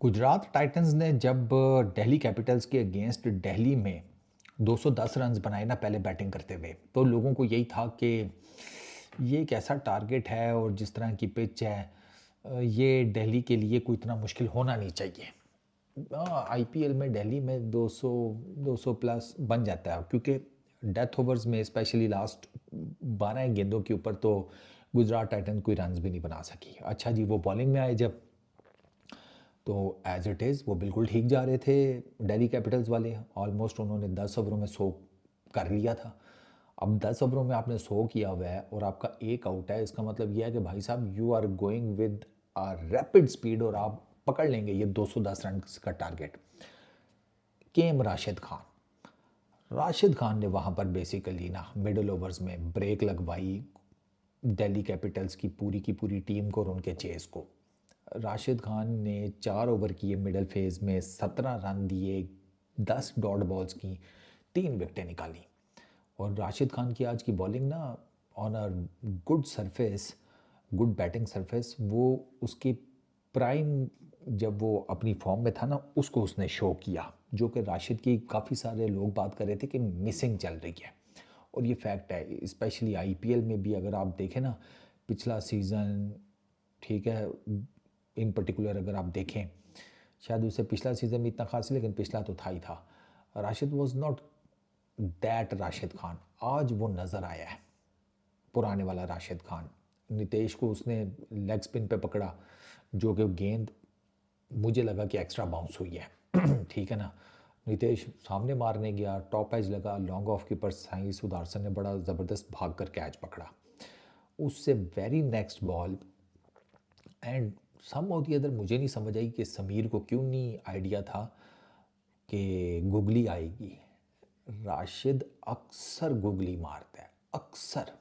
Gujarat Titans ने जब Delhi Capitals के अगेंस्ट दिल्ली में 210 रन्स बनाए ना पहले बैटिंग करते हुए, तो लोगों को यही था कि ये एक ऐसा टारगेट है और जिस तरह की पिच है, ये दिल्ली के लिए कोई इतना मुश्किल होना नहीं चाहिए। आईपीएल में दिल्ली में 200 प्लस बन जाता है, क्योंकि डेथ ओवर्स में स्पेशली लास्ट 12 गेंदों के ऊपर तो गुजरात टाइटन कोई रन्स भी नहीं बना सकी। अच्छा जी, वो बॉलिंग में आए जब, तो एज इट इज़ वो बिल्कुल ठीक जा रहे थे दिल्ली कैपिटल्स वाले। ऑलमोस्ट उन्होंने 10 ओवरों में 100 कर लिया था। अब 10 ओवरों में आपने 100 किया हुआ है और आपका एक आउट है, इसका मतलब यह है कि भाई साहब you are going with a rapid speed और आप पकड़ लेंगे ये 210 रन का टारगेट। केम राशिद खान ने वहाँ पर बेसिकली ना मिडल ओवर्स में ब्रेक लगवाई दिल्ली कैपिटल्स की पूरी टीम को और उनके चेस को। राशिद खान ने 4 ओवर किए, मिडल फेज में 17 रन दिए, 10 डॉट बॉल्स की, 3 विकेटें निकाली। और राशिद खान की आज की बॉलिंग ना, on a good surface, good batting surface, वो उसकी प्राइम जब वो अपनी फॉर्म में था ना, उसको उसने शो किया, जो कि राशिद की काफ़ी सारे लोग बात कर रहे थे कि मिसिंग चल रही है। और ये फैक्ट है, स्पेशली आईपीएल में भी अगर आप देखें ना, पिछला सीज़न, ठीक है, इन पर्टिकुलर अगर आप देखें, शायद उससे पिछला सीज़न भी इतना खास नहीं, लेकिन पिछला तो था ही था। Rashid was not that Rashid Khan. आज वो नज़र आया है, पुराने वाला राशिद खान। नितेश को उसने लेग स्पिन पे पकड़ा, जो कि गेंद मुझे लगा कि एक्स्ट्रा बाउंस हुई है ठीक है ना। नितेश सामने मारने गया, टॉप एज लगा, लॉन्ग ऑफ की पर साई सुदर्शन ने बड़ा ज़बरदस्त भाग कर कैच पकड़ा। उससे very next ball and some of the other, मुझे नहीं समझ आई कि समीर को क्यों नहीं आइडिया था कि गुगली आएगी। राशिद अक्सर गुगली मारता है, अक्सर।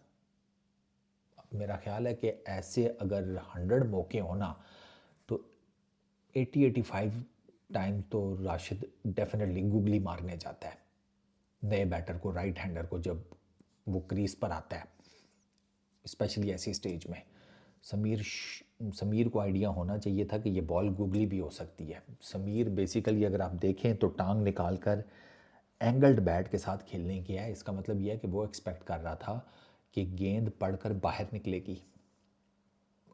मेरा ख्याल है कि ऐसे अगर 100 मौके हो ना, तो 80-85 टाइम तो राशिद डेफिनेटली गुगली मारने जाता है नए बैटर को, राइट हैंडर को, जब वो क्रीज पर आता है, स्पेशली ऐसी स्टेज में। समीर को आइडिया होना चाहिए था कि ये बॉल गुगली भी हो सकती है। समीर बेसिकली अगर आप देखें तो टांग निकाल कर एंगल्ड बैट के साथ खेलने की है। इसका मतलब यह है कि वो एक्सपेक्ट कर रहा था कि गेंद पड़कर बाहर निकलेगी,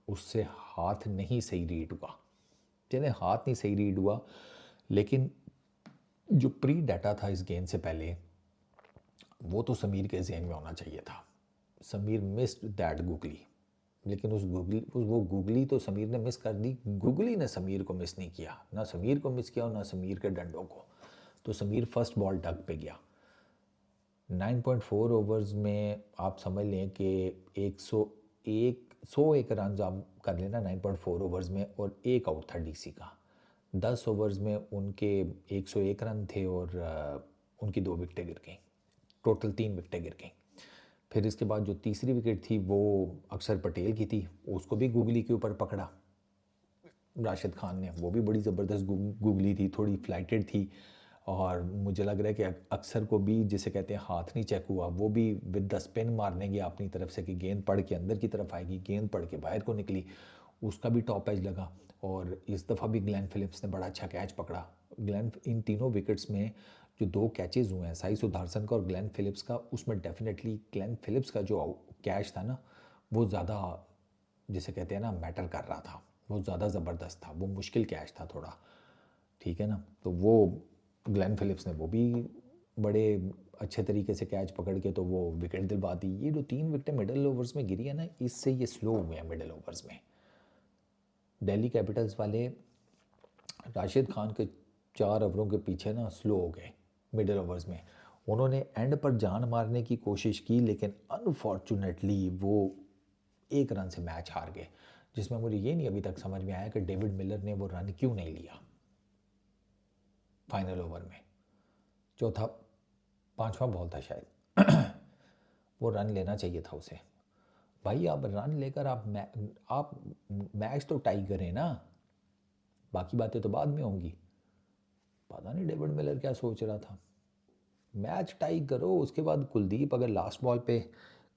उससे हाथ नहीं सही रीड हुआ। चले, हाथ नहीं सही रीड हुआ, लेकिन जो प्री डाटा था इस गेंद से पहले, वो तो समीर के जहन में होना चाहिए था। समीर मिस्ड दैट गुगली, लेकिन वो गुगली तो समीर ने मिस कर दी, गुगली ने समीर को मिस नहीं किया। ना समीर को मिस किया और ना समीर के डंडों को। तो समीर फर्स्ट बॉल डग पे गया। 9.4 ओवर्स में आप समझ लें कि 101 रन आप कर लेना 9.4 ओवर्स में, और एक आउट था डीसी का। 10 ओवर्स में उनके 101 रन थे और उनकी 2 विकेटें गिर गई, टोटल 3 विकेटें गिर गई। फिर इसके बाद जो तीसरी विकेट थी वो अक्षर पटेल की थी, उसको भी गुगली के ऊपर पकड़ा राशिद खान ने। वो भी बड़ी ज़बरदस्त गुगली थी, थोड़ी फ्लाइटेड थी, और मुझे लग रहा है कि अक्सर को भी, जिसे कहते हैं हाथ नहीं चेक हुआ, वो भी विद द स्पिन मारने गया अपनी तरफ से कि गेंद पड़ के अंदर की तरफ आएगी, गेंद पड़ के बाहर को निकली, उसका भी टॉप एज लगा। और इस दफ़ा भी ग्लेन फिलिप्स ने बड़ा अच्छा कैच पकड़ा। ग्लेन इन तीनों विकेट्स में जो 2 कैचेज़ हुए हैं, साई सुदर्शन का और ग्लेन फिलिप्स का, उसमें डेफिनेटली ग्लेन फिलिप्स का जो कैच था ना, वो ज़्यादा, जिसे कहते हैं ना, मैटर कर रहा था। वो ज़्यादा ज़बरदस्त था, वो मुश्किल कैच था थोड़ा, ठीक है ना। तो वो ग्लेन फिलिप्स ने वो भी बड़े अच्छे तरीके से कैच पकड़ के तो वो विकेट दिलवा दी। ये जो 3 विकेटें मिडल ओवर्स में गिरी है ना, इससे ये स्लो हुए हैं मिडल ओवर्स में। दिल्ली कैपिटल्स वाले राशिद खान के 4 ओवरों के पीछे ना स्लो हो गए मिडल ओवर्स में। उन्होंने एंड पर जान मारने की कोशिश की, लेकिन अनफॉर्चुनेटली वो 1 रन से मैच हार गए, जिसमें मुझे ये नहीं अभी तक समझ में आया कि डेविड मिलर ने वो रन क्यों नहीं लिया फाइनल ओवर में। चौथा, पांचवा बॉल था शायद वो रन लेना चाहिए था उसे। भाई आप रन लेकर आप मैच तो टाई करें ना, बाकी बातें तो बाद में होंगी। पता नहीं डेविड मिलर क्या सोच रहा था। मैच टाई करो, उसके बाद कुलदीप अगर लास्ट बॉल पे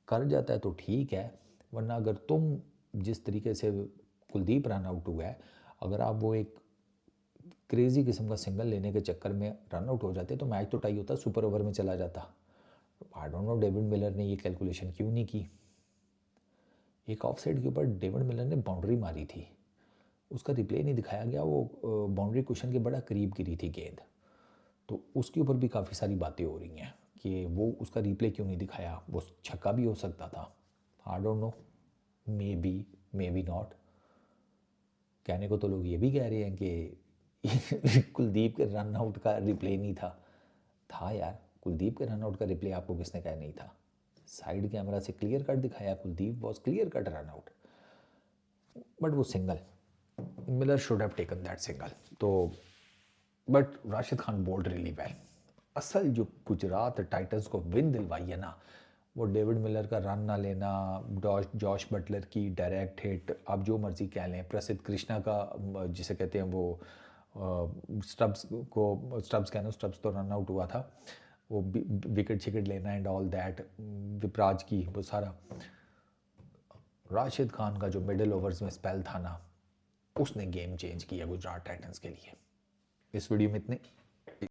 कर जाता है तो ठीक है, वरना अगर तुम जिस तरीके से कुलदीप रन आउट हुआ है, अगर आप वो एक क्रेज़ी किस्म का सिंगल लेने के चक्कर में रन आउट हो जाते तो मैच तो टाई होता, सुपर ओवर में चला जाता। I don't know David Miller ने ये कैलकुलेशन क्यों नहीं की। एक ऑफ साइड के ऊपर डेविड मिलर ने बाउंड्री मारी थी, उसका रिप्ले नहीं दिखाया गया, वो बाउंड्री कुशन के बड़ा करीब गिरी थी गेंद, तो उसके ऊपर भी काफ़ी सारी बातें हो रही हैं कि वो उसका रिप्ले क्यों नहीं दिखाया, वो छक्का भी हो सकता था। I don't know, may be not. कहने को तो लोग ये भी कह रहे हैं कि कुलदीप के रन आउट का रिप्ले नहीं था यार, कुलदीप के रन आउट का रिप्ले आपको किसने कहा नहीं था? साइड कैमरा से क्लियर कट दिखाया, Kuldeep was clear cut run out, but वो single, Miller should have taken that single. तो but Rashid Khan bowled really well. असल जो गुजरात टाइटंस को विन दिलवाई है ना, वो डेविड मिलर का रन ना लेना, जॉश बटलर की डायरेक्ट हिट, आप जो मर्ज़ी कह लें, प्रसिद्ध कृष्णा का जिसे कहते हैं वो स्टब्स तो रन आउट हुआ था, वो विकेट शिकेट लेना एंड ऑल दैट, विपराज की वो सारा, राशिद खान का जो मिडिल ओवर्स में स्पेल था ना, उसने गेम चेंज किया गुजरात टाइटंस के लिए। इस वीडियो में इतने।